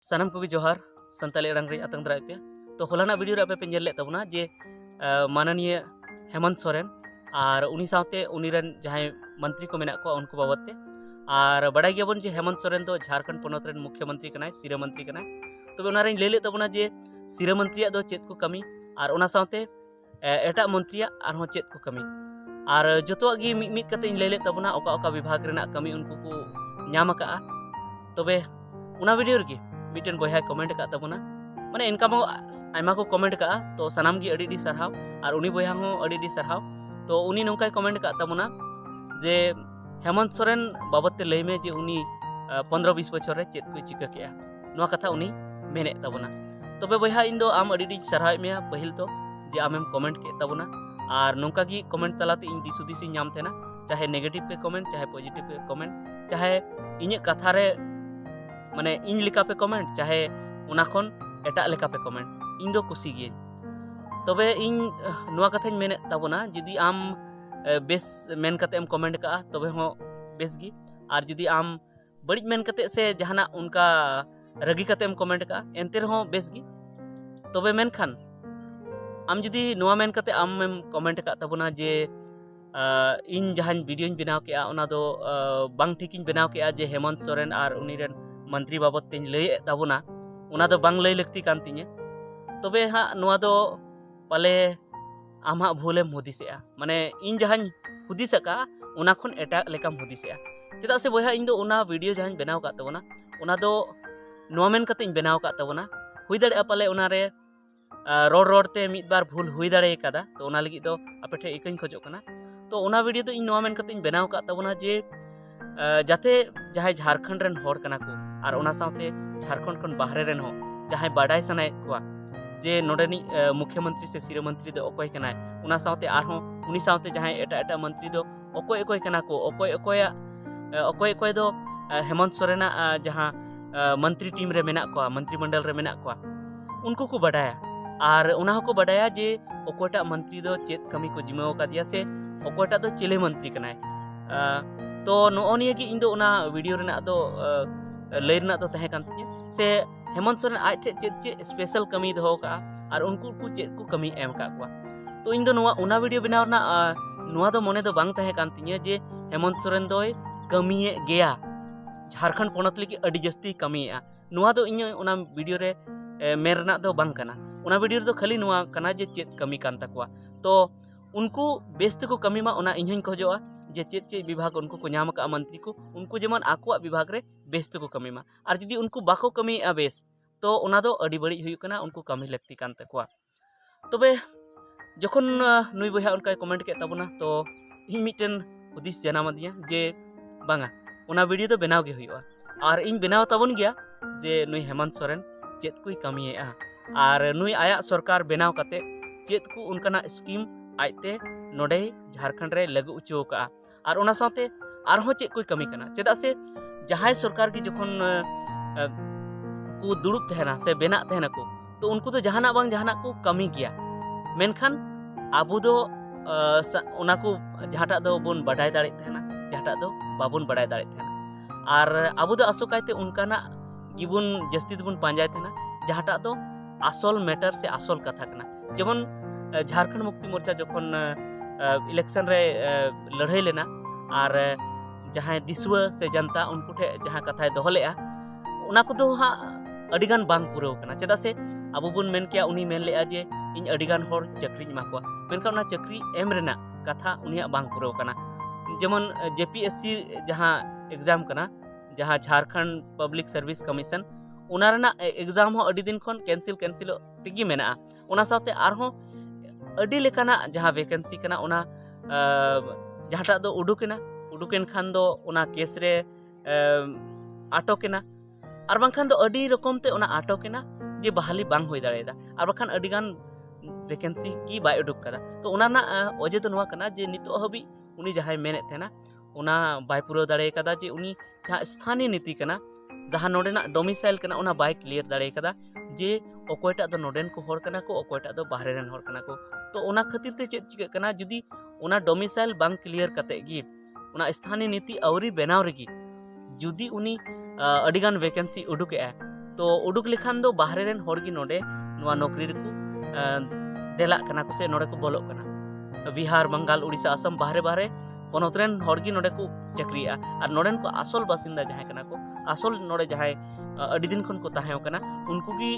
सानम को भी जोहार संताली अड़ांग रे आतंग दराय पे तो होलाना वीडियो रे पे नेल ले तबना जे माननीय हेमंत सोरेन और उनी साथे उनी रन जहां मंत्री को मेना को उनको बाबत ते और बड़ाई गयाबन जे हेमंत सोरेन दो झारखंड पोनत रेन मुख्यमंत्री कनाय सिरा मंत्री कनाय तबे उना रे ले ले तबना जे सिरा मंत्रिया दो चेत को कमी और उना साथे एटा मंत्रिया आरो चेत को कमी और जतोआ गी मिट कते ले ले तबना ओका ओका विभाग रेना कमी उनको को ᱧᱟᱢ ᱟᱠᱟᱜᱼᱟ तबे उना वीडियो ᱨᱮᱜᱮ मिटन बॉय कमेंट का तबना माने इनका आयमा को कमेंट का तो सानाम गी अड़ी सारहाव और उनी बॉय हो अड़ी सारहाव तो उनी नौका कमेंट का तबना जे हेमंत सोरेन बाबत लय में जे उनी 15-20 बछर रे चेत को चिका के नोआ कथा उनी मेने तबना तबे बॉय इन दो आम अड़ी सारहाव मेया पहिल तो जे आमेम कमेंट के तबना और नौका गी कमेंट तलाते इन दिसुदिस नाम थेना चाहे नेगेटिव पे कमेंट चाहे पॉजिटिव पे कमेंट चाहे इन कथा रे माने इन लिका पे कमेंट चाहे उना खन एटा लेका पे कमेंट इन दो खुशी गे तबे इन नुआ कथाñ मेने ताबना जदि आम बेस मेन कते एम कमेंट का तबे हो बेस गी और जदि आम बड़ी मेन कते से जहाना उनका रगी कते एम कमेंट का एनते हो बेस गी तबे मेन खान आम जदि नुआ मेन कते आम एम कमेंट का ताबना जे इन जहां वीडियो बनाव के ओना दो बांग ठिकिन बनाव के जे हेमंत सोरेन और उनी रेन मंत्री बाबत तीन लय ताबना उना दो बांग लय लगती कान तिने तबे हा नुआ दो पाले आम हा भूलेम हुदिसेआ माने इन जहां हुदिसका उना खन एटा लेकाम हुदिसेआ चेदा से बया इन दो उना वीडियो जहां बनाव का ताबना उना दो नुआ मेन कते बनाव का ताबना हुई दड़े पाले उना रे रोड रोड ते मिद बार भूल हुई दड़े कदा तो उना लगी दो आपे ठे इकन खोजो कना तो उना वीडियो तो इन नुआ मेन कते बनाव का ताबना जे जाते जहां झारखंड रेन होड़ कना को और उना साथे झारखंड खन बाहरे रेन हो जहां बाडाय सनाय को जे नोडेनी मुख्यमंत्री से सिरा मंत्री दो अकोय कनाय उना साथे आरो उनी साथे जहां एटा एटा मंत्री दो अकोय अकोय कना को अकोय अकोय दो हेमंत सोरेना जहां मंत्री टीम रे मेना को मंत्रिमंडल रे मेना को उनको को बडाया और उना को बडाया जे अकोयटा मंत्री दो चेत कमी को जिम्मेओ का दिया से अकोयटा दो चिले मंत्री कनाय तो नोनिया की इन दो उना वीडियो रेना दो लय रेना दो तहे कान तिया से हेमंत सोरेन आज ठे चेत चे स्पेशल कमी दो का और उनको को चेत को कमी एम का को तो इन दो नुआ उना वीडियो बनाव ना नुआ दो मने दो बांग तहे कान तिया जे हेमंत सोरेन दोय कमीए गया झारखंड पोनत लगी अडी जस्ती कमीया नुआ दो इन उना वीडियो रे मेरना दो बांग कना उना वीडियो दो खाली नुआ कना जे चेत कमी कान तकवा तो उनको बेस्त को कमी मा उना इन खोजोआ जे चेत चे विभाग उनको को नाम का मंत्री को उनको जेमन आकुआ विभाग रे बेस्त को कमी मा और जदि उनको बाको कमी बेस तो उना दो अडी बड़ी हुई कना उनको कमी लगती कान तकवा तबे जखन नुई बया उनका कमेंट के ताबना तो इन मिटन हुदिस जाना दिया जे बांगा उना वीडियो तो बनाव के हुआ और इन बनाव ताबन गया जे नुई हेमंत सोरेन चेत कोई कमीए और नुई आया सरकार बनाव कते चेत को उनका स्कीम आयते नोडे झारखंड रे लागू उचो का और उना साथे आरहो चेत कोई कमी कना चेदा से जहां सरकार की जखन को दुड़ुब तहना से बेना तहना को तो उनको तो जहाना बांग जहाना को कमी किया मेनखान आबो दो उना को जहाटा दो बोन बडाय दाड़े तहना जहाटा दो बाबुन बडाय दाड़े तहना और आबो दो आसोकायते उनकाना गिबुन जस्ती दबुन पांजाय तहना जहाटा दो आसल मैटर से आसल कथा कना जेमन झारखंड मुक्ति मोर्चा जखन इलेक्शन रे लड़ाई लेना और जहां दिसुआ से जनता उनको ठे जहां कथाय दोहो लेआ उना को दो हा अडिगान बांग पुरव कना चेदा से अबो बुन मेन किया उनी मेन लेआ जे इन अडिगान होर चक्री मा को मेनका उना चक्री एम रेना कथा उनिया बांग पुरव कना जेमन जेपीएससी जहां एग्जाम कना जहां झारखंड पब्लिक सर्विस कमीशन उना रेना एग्जाम हो अडी दिन खन कैंसिल तिगी मेना उना साथे आरहो अडी लेकाना जहां वैकेंसी कना उना जहाटा दो उडुकेन खान दो उना केस रे आटोकेना और बांखान दो अडी रकम ते उना आटोकेना जे बहाली बांग होई दाड़ेदा और बांखान अडी गान वैकेंसी की बाय उडुक कदा तो उना ना ओजे तो नोआ कना जे नितो हबी उनी जहां मेने थेना उना बाय पुरो दाड़े कदा जे उनी जहां स्थानीय नीति कना जहां नोडेना डोमिसाइल कना उना बाय क्लियर दाड़े कदा जे अकोयटा दो नोडेन को होड़ कना को अकोयटा दो बाहरे रेन होड़ कना को तो उना खातिर ते चेत चिका कना जदी उना डोमिसाइल बांग क्लियर कते गी उना स्थानीय नीति आवरी बनाव रेगी जुदी उनी अडिगान वैकेंसी उडुके तो उडुक लेखान दो बाहरे रेन हॉर गी नोडे नोआ नौकरी रेको देलाक कना को से नोडे को बोलोक कना। बिहार बंगाल उड़ीसा असम बाहरे बाहरे पनत रेन हॉर गी नोडे को चाकरिया और नोडेन को आसल बासिंदा जहां कना को आसल नोडे जहां अडी दिन खन को ताहें कना उनको की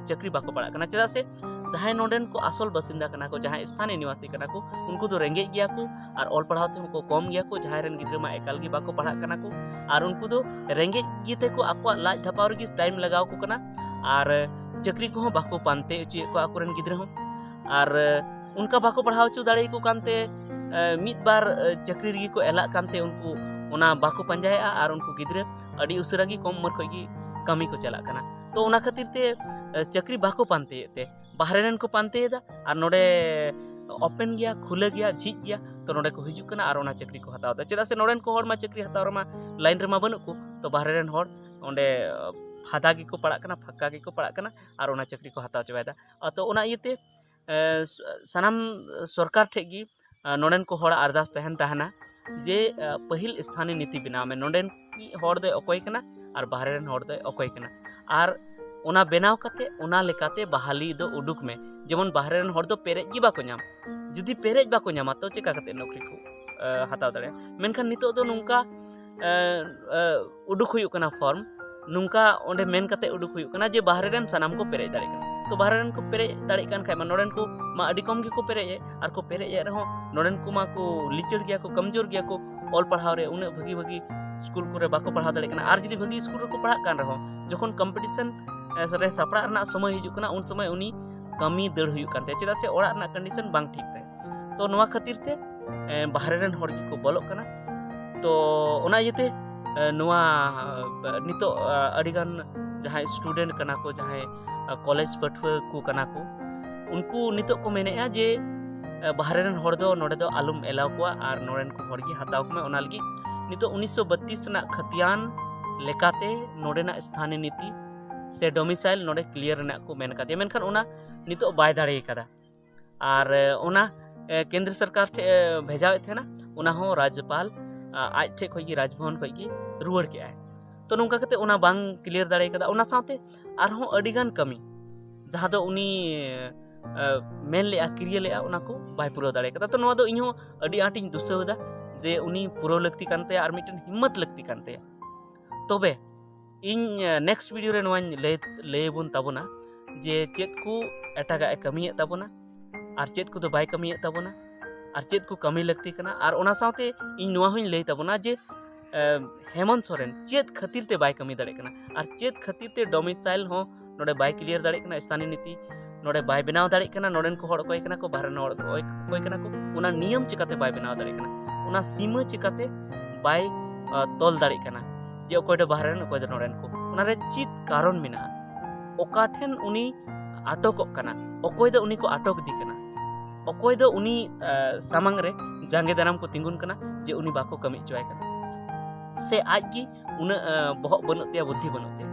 चाकरी बाको पड़ा कना चेदा से जहां नोडेन को आसल बासिंदा कना को जहां स्थानीय निवासी कना को उनको तो रेंगे गया को और ऑल पढ़ाव ते को कम गया को जहां रेन गिद्रा मा एकाल गी बाको पढ़ा कना को और उनको तो रेंगे गीते को आको लाज धपावर की टाइम लगाव को कना और चाकरी को बाको पानते उची को आकोरन गिद्रा हो और उनका बाको पढ़ाव चु दाड़े को कानते मिद बार चाकरी रगी को एला कानते उनको ओना बाको पंजाया और उनको गिद्रा अड़ी उसरा गी कम उम्र खगी कमी को चला कना। तो ओना खातिर ते चाकरी बाको पानते ते बाहरे रेन को पानते दा और नोडे ओपन गया खुले गया झिज गया तो नोडे को हिजुक कना और ओना चाकरी को हताव दा चेदा से नोडेन को हर मा चाकरी हताव रमा लाइन रमा बनु को तो बाहरे रेन हर ओंडे फादा गी को पड़ा कना फक्का गी को पड़ा कना और ओना चाकरी को हताव चबायदा। तो ओना इयते सानाम सरकार ठेगी नोडेन को हर अरदास तहन तहना जे पहिल स्थानीय नीति बनाव में नोडेन की हर दे अकोय कना और बाहरे रेन हर दे अकोय कना और ओना बेनाव काते ओना लेकाते बहाली दो उडुक में जेमन बाहरे रेन हर दो पेरेज गी बाको नाम जुदी पेरेज बाको नामा तो चेका काते नौकरी को हताव दाड़े मेनखान नितो दो नुंका उडुक हुयुक कना फॉर्म नुंका ओंडे मेन काते उडुक हुयुक कना जे बाहरे रेन सानाम को पेरेज दाड़े कना तो बाहरे रेन को पेरेज दाड़े कान खाय मा नोडेन को मा अडी कम गी को पेरेज और को पेरेज रहो नोडेन को मा को लिचड़ गया को कमजोर गया को ऑल पढ़ाव रे उन भगी भगी स्कूल को रे बाको पढ़ाव दाड़े कना और जदी भगी स्कूल रे को पढ़ा कान रहो जखन कंपटीशन रे सापड़ा रना समय हिजुक कना उन समय उनी कमी दड़ हुयुक कानते चेदा से ओड़ा रना कंडीशन बांग ठीक ते तो नोआ खातिर ते बाहरे रेन हर गी को बोलोक कना। तो ओना इयते नोआ नितो अडिगान जहां स्टूडेंट कना को जहां कॉलेज पठुआ को कना को उनको नितो को मेनेया जे बाहरे रेन हर दो नोडे दो आलुम एलाव कोआ और नोडेन को हर गी हताव को में ओना लगी नितो 1932 ना खतियान लेकाते नोडेना स्थानीय नीति से डोमिसाइल नोडे क्लियर ना को मेन कादे मेनखान ओना नितो बाय दाड़े कदा और ओना केंद्र सरकार ठे भेजावे थे ना ओना हो राज्यपाल आज ठे खई राजभवन खई रुवाड़ के आए तो नोंका कते ओना बांग क्लियर दाड़े कदा ओना साथे आरहों अडिगान कमी जहां दो उनी मेन ले क्रिया ले ओना को बाय पुरो दाड़े कदा। तो नोआ दो इहो अडी आटिन दुसौदा जे उनी पुरो लगती कानते और मिटन हिम्मत लगती कानते तबे इन नेक्स्ट वीडियो रे नोआ ले बुन ताबोना जे चेत को एटागा कमिये ताबोना और चेत को दो बाय कमिये ताबोना और चेत को कमी लगती कना और ओना साथे इन नोआ हुई ले ताबोना जे हेमंत सोरेन चेत खातिर ते बाय कमी दाड़े कना और चेत खातिर ते डोमिसाइल हो नोडे बाय क्लियर दाड़े कना स्थानीय नीति नोडे बाय बनाव दाड़े कना नोडेन को हड़ कोय कना को बाहर हड़ कोय कना को ओना नियम चिकाते बाय बनाव दाड़े कना ओना सीमा चिकाते बाय तोल दाड़े कना जे ओकोय दो बाहर रेन ओकोय दो नोडेन को ओना रे चित कारण मेना ओका ठेन उनी आटोक कना ओकोय दो उनी को आटोक दी कना ओकोय दो उनी सामंग रे जांगे दाराम को तिंगुन कना जे उनी बाको कमी चोय कना से आज की उन बहुत बनते बुद्धि बनते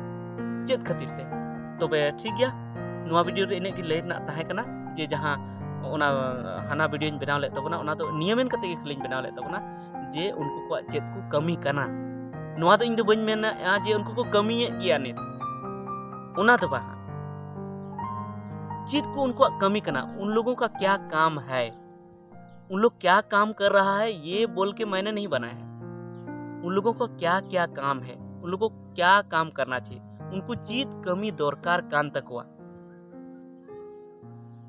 चेत खातिर ते तबे ठीक गया नोआ वीडियो रे इने की ले ना ताहे कना जे जहां ओना हाना वीडियो इन बनाव ले तबना ओना तो नियमन कते के खलिन बनाव ले तबना जे उनको को चेत को कमी कना नोआ तो इन दो बन मेना जे उनको को कमी गया ने ओना तो बा चेत को उनको कमी कना उन लोगों का क्या काम है उन लोग क्या काम कर रहा है ये बोल के मैंने नहीं बनाया है उन लोगों को क्या क्या काम है उन लोगों को क्या काम करना चाहिए उनको चीत कमी दरकार कान तकवा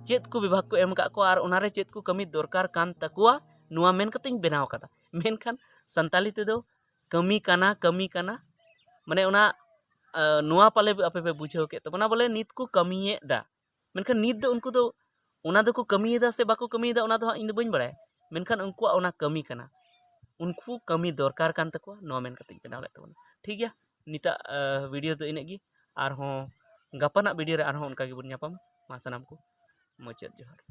चेत को विभाग को एम का को और उनारे चेत को कमी दरकार कान तकवा नुआ मेन कतेኝ बेनाव कदा मेनखान संताली ते दो कमी काना माने उना नुआ पाले आपे पे बुझाव के तबना बोले नित को कमीए दा मेनखान नित दो उनको दो उना दो को कमीएदा से बाको कमीएदा उना दो इन दो बइन बड़ाय मेनखान उनको उना कमी कना उनको कमी दरकार कान तको नो मेन कते बनाव ले तबना ठीक गया निता वीडियो तो इनेगी और गापाना वीडियो रे और उनका गे बुन ᱧᱟᱯᱟᱢ मा सनाम को मुचाद जोहार।